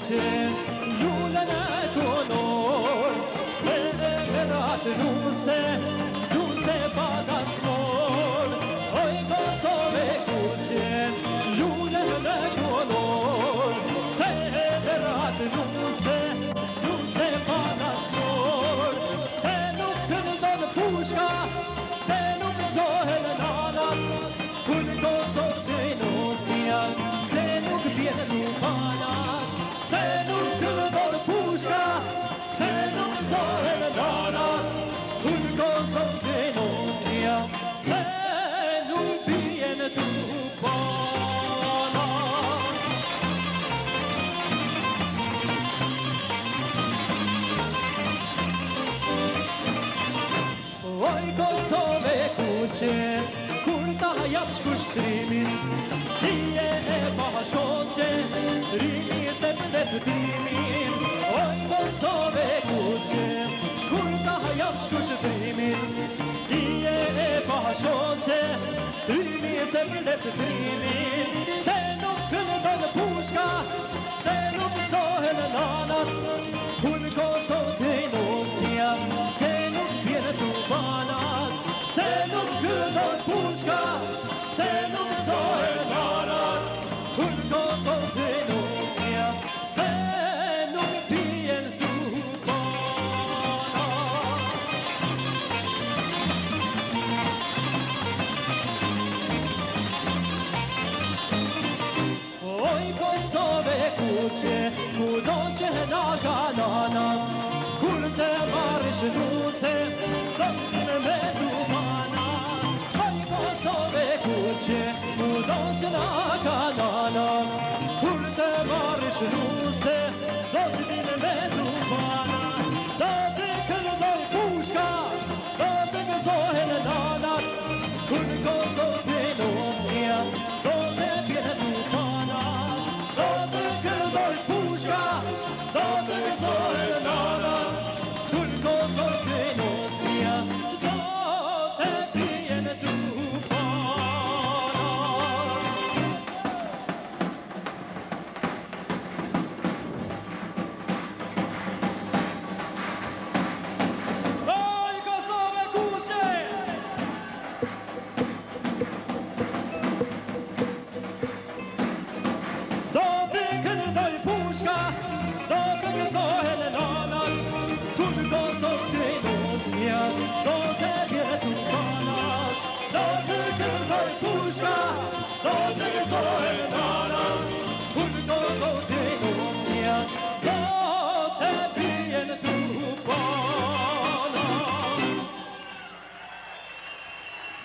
kuqe, lullën e kolor, se e merat luse patasmor. Oj Kosove kuqe, lullën e kolor, se e merat luse patasmor. Se nuk këndon pushka, se nuk zohen nanat, kur Kosovë të nosja, se nuk bjenë tufanat. Se nuk këndon pushka, se nuk zohen nanat, kur Kosovë të nosja, se nuk bjenë tufanat. Oj Kosove kuqe, kur ta jap shkushtrimin, ti e pashoqe, rini se përdet timin. Oj Kosove kuqe, kur ta jap shkushtrimin, ti e pashoqe, rini se përdet timin. Se nuk këndon pushka, se nuk zohen nanat, kur Kosovë të nosja, se nuk bjenë tufanat. Se nuk këndon pushka, se nuk zohen nanat, kur Kosovë të nosja, se nuk bjenë tufanat. Oj Kosove kuqe, kudo që na ka nanat, kur të marrish nuse, rëmë me tufanat. Oj Kosove kuqe, kudo që na